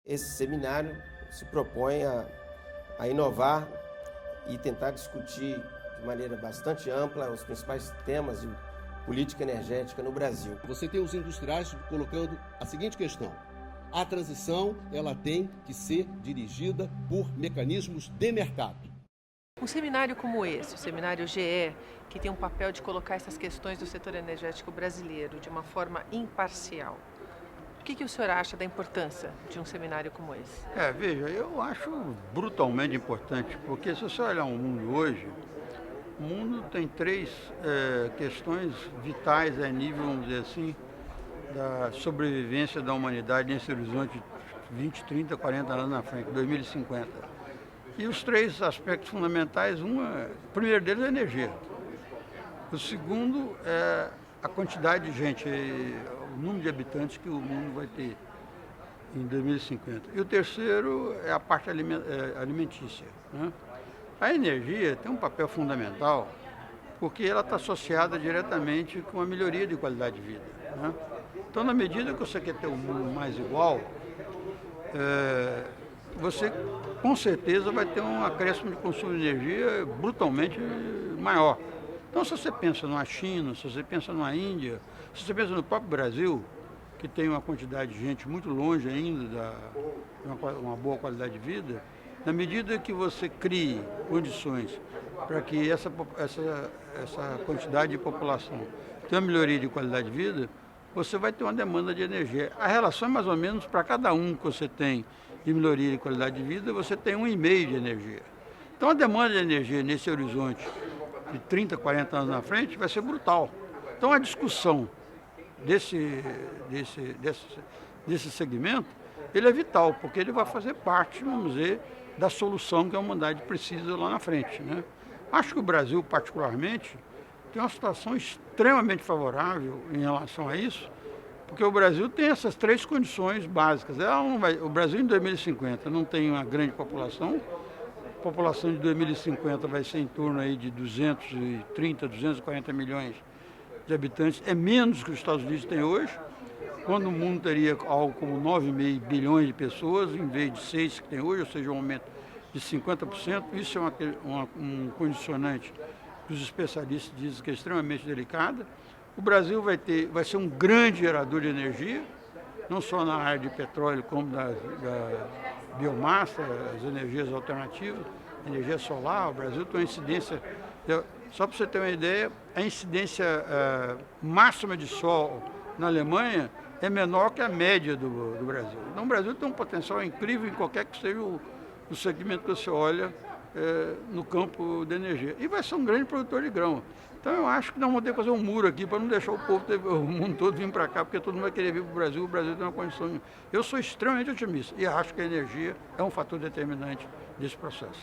Esse seminário se propõe a inovar e tentar discutir de maneira bastante ampla os principais temas de política energética no Brasil. Você tem os industriais colocando a seguinte questão: a transição ela tem que ser dirigida por mecanismos de mercado. Um seminário como esse, o seminário GE, que tem um papel de colocar essas questões do setor energético brasileiro de uma forma imparcial, o que o senhor acha da importância de um seminário como esse? Veja, eu acho brutalmente importante, porque se você olhar o mundo hoje, o mundo tem três questões vitais a nível, vamos dizer assim, da sobrevivência da humanidade nesse horizonte de 20, 30, 40 anos na frente, 2050. E os três aspectos fundamentais, o primeiro deles é a energia. O segundo é a quantidade de gente, o número de habitantes que o mundo vai ter em 2050. E o terceiro é a parte alimentícia, né? A energia tem um papel fundamental porque ela está associada diretamente com a melhoria de qualidade de vida, né? Então, na medida que você quer ter um mundo mais igual, você com certeza vai ter um acréscimo de consumo de energia brutalmente maior. Então, se você pensa numa China, se você pensa numa Índia, se você pensa no próprio Brasil, que tem uma quantidade de gente muito longe ainda de uma boa qualidade de vida, na medida que você crie condições para que essa quantidade de população tenha uma melhoria de qualidade de vida, você vai ter uma demanda de energia. A relação é mais ou menos para cada um que você tem de melhoria de qualidade de vida, você tem 1,5 de energia. Então, a demanda de energia nesse horizonte de 30, 40 anos na frente vai ser brutal. Então, a discussão desse segmento, ele é vital, porque ele vai fazer parte, vamos dizer, da solução que a humanidade precisa lá na frente, né? Acho que o Brasil, particularmente, tem uma situação extremamente favorável em relação a isso, porque o Brasil tem essas três condições básicas. O Brasil, em 2050, não tem uma grande população. A população de 2050 vai ser em torno aí de 230, 240 milhões de habitantes. É menos que os Estados Unidos têm hoje, quando o mundo teria algo como 9,5 bilhões de pessoas, em vez de 6 que tem hoje, ou seja, um aumento de 50%. Isso é um condicionante que os especialistas dizem que é extremamente delicada. O Brasil vai ser um grande gerador de energia, não só na área de petróleo, como da biomassa, as energias alternativas, energia solar. O Brasil tem uma incidência, só para você ter uma ideia, a incidência máxima de sol na Alemanha é menor que a média do Brasil. Então, o Brasil tem um potencial incrível em qualquer que seja o segmento que você olha no campo de energia. E vai ser um grande produtor de grão. Então, eu acho que nós vamos ter que fazer um muro aqui para não deixar o mundo todo vir para cá, porque todo mundo vai querer vir para o Brasil. O Brasil tem uma condição. Eu sou extremamente otimista e acho que a energia é um fator determinante desse processo.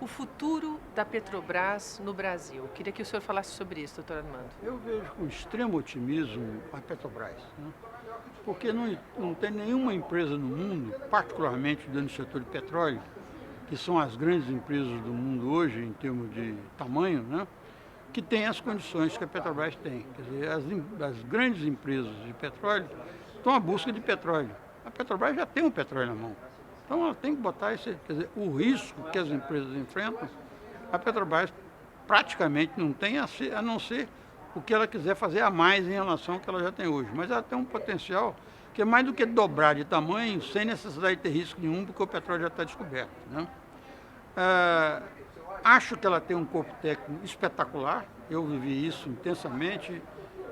O futuro da Petrobras no Brasil. Queria que o senhor falasse sobre isso, doutor Armando. Eu vejo com extremo otimismo a Petrobras, né? Porque não tem nenhuma empresa no mundo, particularmente dentro do setor de petróleo, que são as grandes empresas do mundo hoje, em termos de tamanho, né, que tem as condições que a Petrobras tem. Quer dizer, as grandes empresas de petróleo estão à busca de petróleo. A Petrobras já tem o petróleo na mão. Então, ela tem que botar quer dizer, o risco que as empresas enfrentam, a Petrobras praticamente não tem, a não ser o que ela quiser fazer a mais em relação ao que ela já tem hoje. Mas ela tem um potencial que é mais do que dobrar de tamanho, sem necessidade de ter risco nenhum, porque o petróleo já está descoberto, né? Acho que ela tem um corpo técnico espetacular. Eu vivi isso intensamente,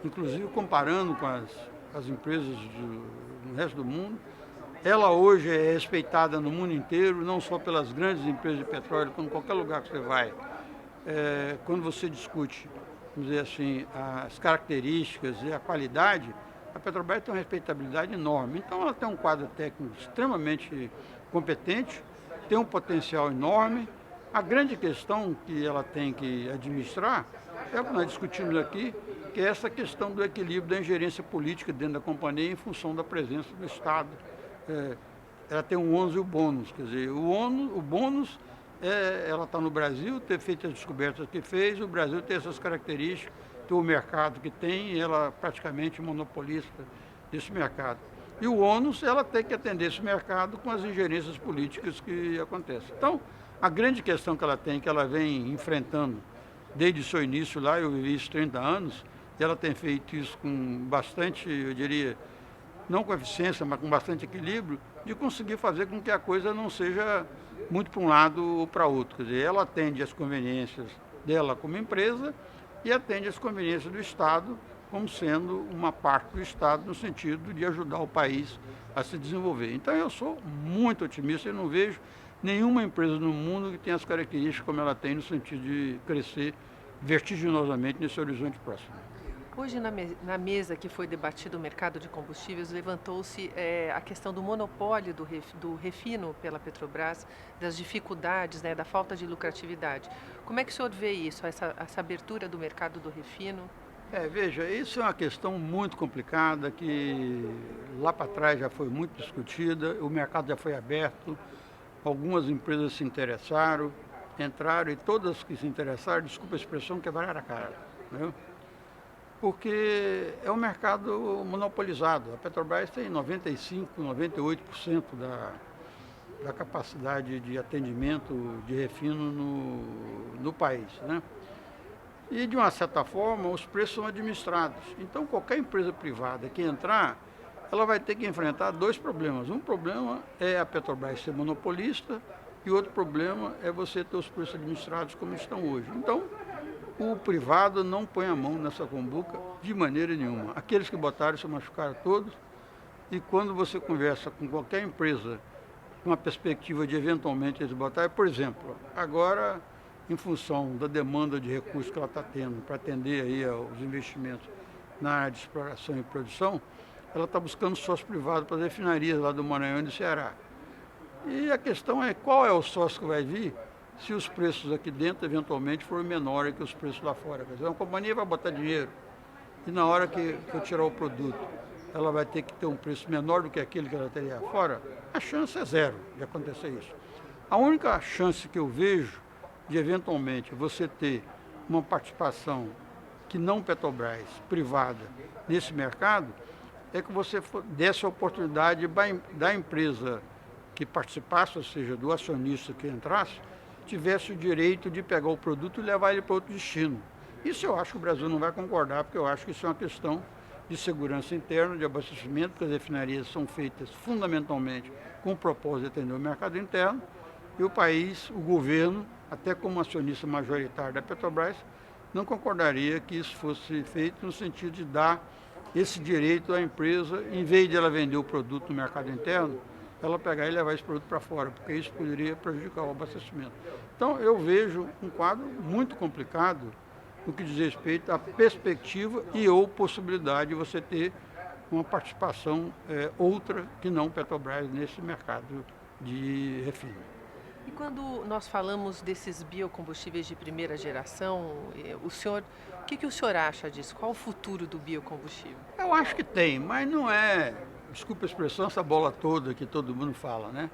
inclusive comparando com as empresas do resto do mundo. Ela hoje é respeitada no mundo inteiro, não só pelas grandes empresas de petróleo, como em qualquer lugar que você vai. Quando você discute, vamos dizer assim, as características e a qualidade, a Petrobras tem uma respeitabilidade enorme. Então, ela tem um quadro técnico extremamente competente, tem um potencial enorme. A grande questão que ela tem que administrar é o que nós discutimos aqui, que é essa questão do equilíbrio da ingerência política dentro da companhia em função da presença do Estado. Ela tem um ônus e o bônus, quer dizer, o bônus ela está no Brasil, ter feito as descobertas que fez, o Brasil tem essas características, tem o mercado que tem, e ela praticamente monopolista desse mercado. E o ônus, ela tem que atender esse mercado com as ingerências políticas que acontecem. Então, a grande questão que ela tem, que ela vem enfrentando desde o seu início lá, eu vivi isso 30 anos, e ela tem feito isso com bastante, eu diria, não com eficiência, mas com bastante equilíbrio, de conseguir fazer com que a coisa não seja muito para um lado ou para outro. Quer dizer, ela atende às conveniências dela como empresa e atende às conveniências do Estado, como sendo uma parte do Estado no sentido de ajudar o país a se desenvolver. Então eu sou muito otimista e não vejo nenhuma empresa no mundo que tenha as características como ela tem no sentido de crescer vertiginosamente nesse horizonte próximo. Hoje, na mesa que foi debatido o mercado de combustíveis, levantou-se a questão do monopólio do refino pela Petrobras, das dificuldades, né, da falta de lucratividade. Como é que o senhor vê isso, essa abertura do mercado do refino? Veja, isso é uma questão muito complicada que lá para trás já foi muito discutida, o mercado já foi aberto, algumas empresas se interessaram, entraram e todas que se interessaram, desculpa a expressão, quebraram a cara, né? Porque é um mercado monopolizado. A Petrobras tem 95%, 98% da capacidade de atendimento de refino no país, né? E, de uma certa forma, os preços são administrados. Então, qualquer empresa privada que entrar, ela vai ter que enfrentar dois problemas. Um problema é a Petrobras ser monopolista e outro problema é você ter os preços administrados como estão hoje. Então, o privado não põe a mão nessa cumbuca de maneira nenhuma. Aqueles que botaram se machucaram todos e quando você conversa com qualquer empresa com a perspectiva de eventualmente eles botarem, por exemplo, agora, em função da demanda de recursos que ela está tendo para atender aí aos investimentos na área de exploração e produção, ela está buscando sócio privado para as refinarias lá do Maranhão e do Ceará. E a questão é qual é o sócio que vai vir se os preços aqui dentro eventualmente forem menores que os preços lá fora. Quer dizer, uma companhia vai botar dinheiro e na hora que eu tirar o produto, ela vai ter que ter um preço menor do que aquele que ela teria fora, a chance é zero de acontecer isso. A única chance que eu vejo de eventualmente você ter uma participação que não Petrobras, privada, nesse mercado, é que você desse a oportunidade da empresa que participasse, ou seja, do acionista que entrasse, tivesse o direito de pegar o produto e levar ele para outro destino. Isso eu acho que o Brasil não vai concordar, porque eu acho que isso é uma questão de segurança interna, de abastecimento, porque as refinarias são feitas fundamentalmente com o propósito de atender o mercado interno, e o país, o governo, até como acionista majoritário da Petrobras, não concordaria que isso fosse feito no sentido de dar esse direito à empresa, em vez de ela vender o produto no mercado interno, ela pegar e levar esse produto para fora, porque isso poderia prejudicar o abastecimento. Então, eu vejo um quadro muito complicado no que diz respeito à perspectiva e ou possibilidade de você ter uma participação outra que não Petrobras nesse mercado de refino. E quando nós falamos desses biocombustíveis de primeira geração, o que o senhor acha disso? Qual o futuro do biocombustível? Eu acho que tem, mas não é, desculpa a expressão, essa bola toda que todo mundo fala, né?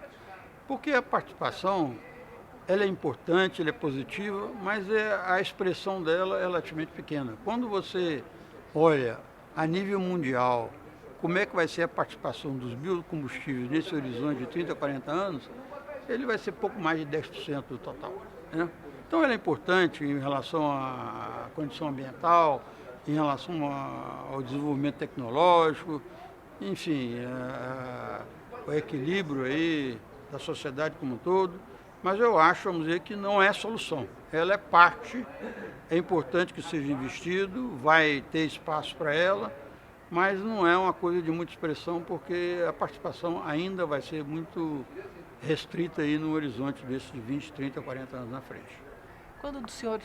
Porque a participação, ela é importante, ela é positiva, mas a expressão dela é relativamente pequena. Quando você olha a nível mundial como é que vai ser a participação dos biocombustíveis nesse horizonte de 30, 40 anos, ele vai ser pouco mais de 10% do total, né? Então ela é importante em relação à condição ambiental, em relação ao desenvolvimento tecnológico, enfim, o equilíbrio aí da sociedade como um todo, mas eu acho, vamos dizer, que não é solução. Ela é parte, é importante que seja investido, vai ter espaço para ela, mas não é uma coisa de muita expressão, porque a participação ainda vai ser muito restrita aí no horizonte desses 20, 30, 40 anos na frente. Quando o senhor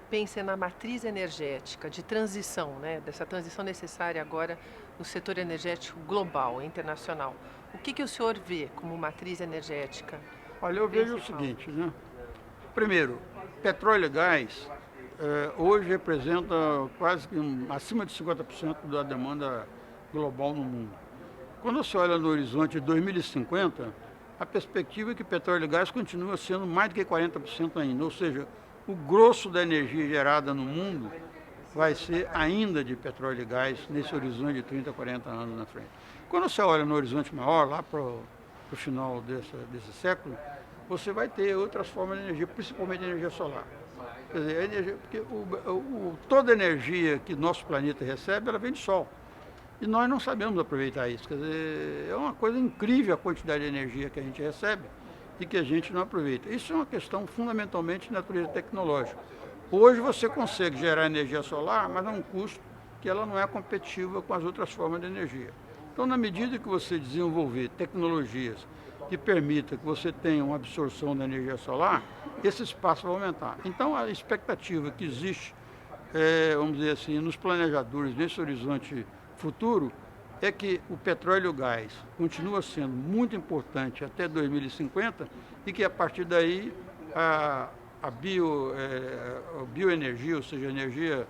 pensa na matriz energética de transição, né, dessa transição necessária agora no setor energético global, internacional, o que o senhor vê como matriz energética? Olha, eu vejo o seguinte, né? Primeiro, petróleo e gás hoje representa quase que acima de 50% da demanda global no mundo. Quando você olha no horizonte de 2050, a perspectiva é que petróleo e gás continua sendo mais do que 40% ainda, ou seja, o grosso da energia gerada no mundo vai ser ainda de petróleo e gás nesse horizonte de 30, 40 anos na frente. Quando você olha no horizonte maior, lá para o final desse século, você vai ter outras formas de energia, principalmente energia solar. Quer dizer, a energia, porque toda a energia que nosso planeta recebe, ela vem do Sol. E nós não sabemos aproveitar isso. Quer dizer, é uma coisa incrível a quantidade de energia que a gente recebe e que a gente não aproveita. Isso é uma questão fundamentalmente de natureza tecnológica. Hoje você consegue gerar energia solar, mas a um custo que ela não é competitiva com as outras formas de energia. Então, na medida que você desenvolver tecnologias que permitam que você tenha uma absorção da energia solar, esse espaço vai aumentar. Então, a expectativa que existe, vamos dizer assim, nos planejadores, nesse horizonte futuro, é que o petróleo e o gás continua sendo muito importante até 2050 e que a partir daí a bioenergia, ou seja, a energia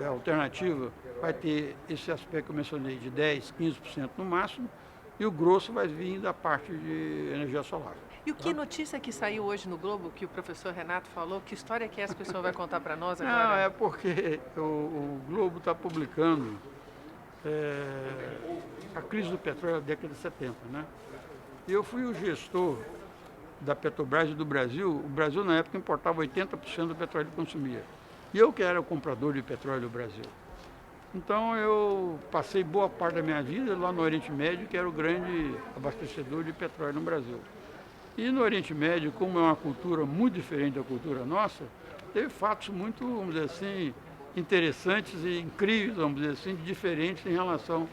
alternativa, vai ter esse aspecto que eu mencionei de 10%, 15% no máximo, e o grosso vai vir da parte de energia solar. E o que notícia que saiu hoje no Globo, que o professor Renato falou, que história que é essa que o senhor vai contar para nós agora? Não, é porque o Globo está publicando a crise do petróleo da década de 70, né? E eu fui o gestor da Petrobras e do Brasil. O Brasil, na época, importava 80% do petróleo que consumia. E eu que era o comprador de petróleo do Brasil. Então, eu passei boa parte da minha vida lá no Oriente Médio, que era o grande abastecedor de petróleo no Brasil. E no Oriente Médio, como é uma cultura muito diferente da cultura nossa, teve fatos muito, vamos dizer assim, interessantes e incríveis, vamos dizer assim, diferentes em relação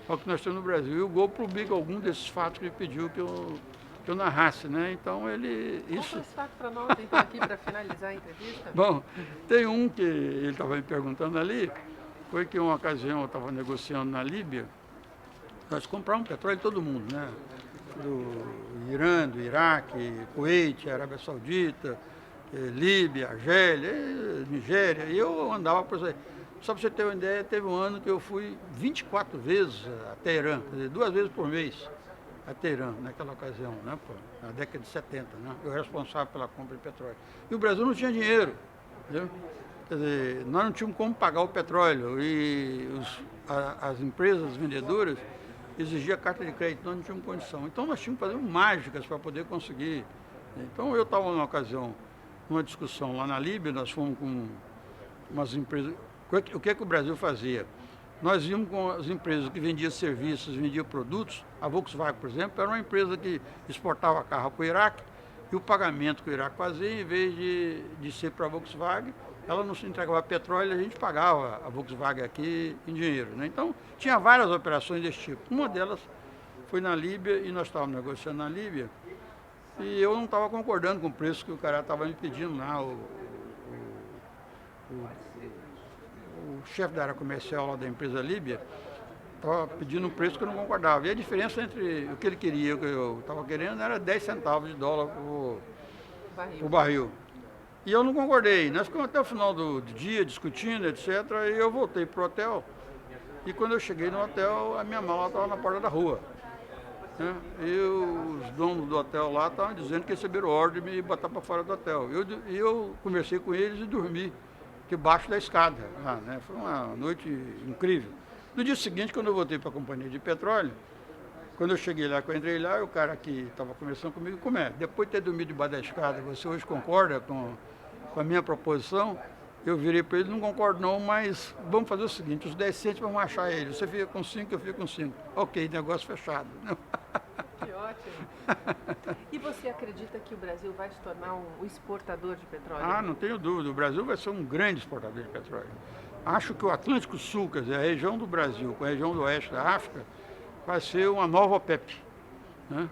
ao que nós temos no Brasil. E o Globo publica algum desses fatos que ele pediu que eu narrasse, né? Então ele... Conta esse fato para nós, então, aqui, para finalizar a entrevista. Bom, tem um que ele estava me perguntando ali, foi que uma ocasião eu estava negociando na Líbia, nós compramos petróleo de todo mundo, né? Do Irã, do Iraque, Kuwait, Arábia Saudita, Líbia, Argélia, Nigéria, e eu andava por aí. Só para você ter uma ideia, teve um ano que eu fui 24 vezes a Teherã, quer dizer, 2 vezes por mês a Teherã, naquela ocasião, né, na década de 70, né? Eu era responsável pela compra de petróleo. E o Brasil não tinha dinheiro, entendeu? Quer dizer, nós não tínhamos como pagar o petróleo e as empresas vendedoras exigiam carta de crédito, nós não tínhamos condição. Então nós tínhamos que fazer mágicas para poder conseguir. Então eu estava numa ocasião, numa discussão lá na Líbia, nós fomos com umas empresas. O que é que o Brasil fazia? Nós íamos com as empresas que vendiam serviços, vendiam produtos. A Volkswagen, por exemplo, era uma empresa que exportava carro para o Iraque, e o pagamento que o Iraque fazia, em vez de ser para a Volkswagen, ela não se entregava petróleo, a gente pagava a Volkswagen aqui em dinheiro, né? Então, tinha várias operações desse tipo. Uma delas foi na Líbia, e nós estávamos negociando na Líbia, e eu não estava concordando com o preço que o cara estava me pedindo lá, o chefe da área comercial lá da empresa Líbia estava pedindo um preço que eu não concordava. E a diferença entre o que ele queria e o que eu estava querendo era 10 centavos de dólar por barril. E eu não concordei. Nós ficamos até o final do dia discutindo, etc. E eu voltei para o hotel. E quando eu cheguei no hotel, a minha mala estava na porta da rua, né? E os donos do hotel lá estavam dizendo que receberam ordem de me botar para fora do hotel. Eu conversei com eles e dormi debaixo da escada, né? Foi uma noite incrível. No dia seguinte, quando eu voltei para a companhia de petróleo, quando eu cheguei lá, quando eu entrei lá, o cara que estava conversando comigo, como é? Depois de ter dormido debaixo da escada, você hoje concorda com a minha proposição? Eu virei para ele, não concordo não, mas vamos fazer o seguinte, os 10 cêntimos vamos achar ele. Você fica com 5, eu fico com 5. Ok, negócio fechado. Que ótimo. E você acredita que o Brasil vai se tornar um exportador de petróleo? Ah, não tenho dúvida. O Brasil vai ser um grande exportador de petróleo. Acho que o Atlântico Sul, quer dizer, a região do Brasil com a região do oeste da África, vai ser uma nova OPEP, né?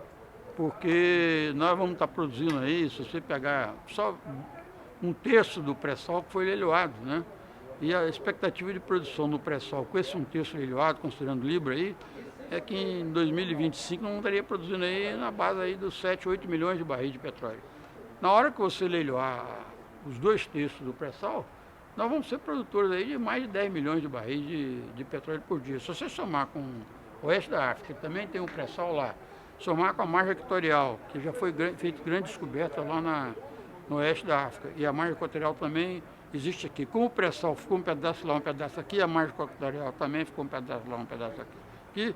Porque nós vamos estar produzindo aí, se você pegar só 1/3 do pré-sal que foi leiloado, né? E a expectativa de produção do pré-sal com esse 1/3 leiloado, considerando Libra aí, é que em 2025 não estaria produzindo aí na base aí dos 7, 8 milhões de barris de petróleo. Na hora que você leiloar os 2/3 do pré-sal, nós vamos ser produtores aí de mais de 10 milhões de barris de petróleo por dia. Se você somar com o oeste da África, que também tem um pré-sal lá, somar com a margem equatorial, que já foi feita grande descoberta lá no oeste da África, e a margem equatorial também existe aqui. Como o pré-sal ficou um pedaço lá, um pedaço aqui, a margem equatorial também ficou um pedaço lá, um pedaço aqui. E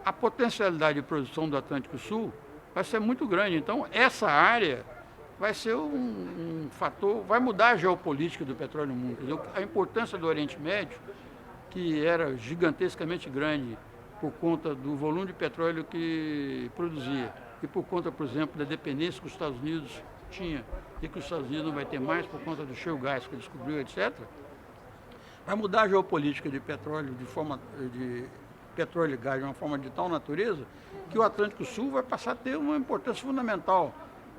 a potencialidade de produção do Atlântico Sul vai ser muito grande. Então, essa área vai ser um fator, vai mudar a geopolítica do petróleo no mundo. Entendeu? A importância do Oriente Médio, que era gigantescamente grande por conta do volume de petróleo que produzia e por conta, por exemplo, da dependência que os Estados Unidos tinha e que os Estados Unidos não vai ter mais por conta do shale gas que ele descobriu, etc., vai mudar a geopolítica de petróleo de petróleo e gás de uma forma de tal natureza que o Atlântico Sul vai passar a ter uma importância fundamental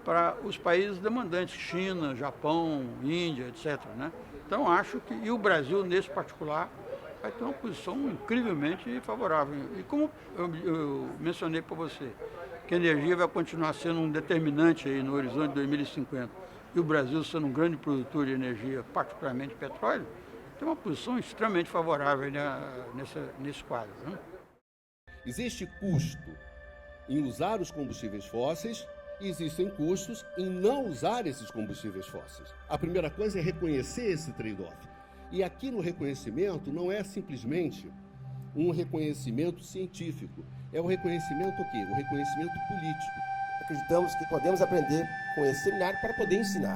para os países demandantes, China, Japão, Índia, etc., né? Então, acho que, e o Brasil, nesse particular, vai ter uma posição incrivelmente favorável. E como eu mencionei para você, que a energia vai continuar sendo um determinante aí no horizonte de 2050, e o Brasil sendo um grande produtor de energia, particularmente petróleo, tem uma posição extremamente favorável nesse quadro, né? Existe custo em usar os combustíveis fósseis e existem custos em não usar esses combustíveis fósseis. A primeira coisa é reconhecer esse trade-off. E aqui no reconhecimento não é simplesmente um reconhecimento científico, é o reconhecimento o quê? O reconhecimento político. Acreditamos que podemos aprender com esse seminário para poder ensinar.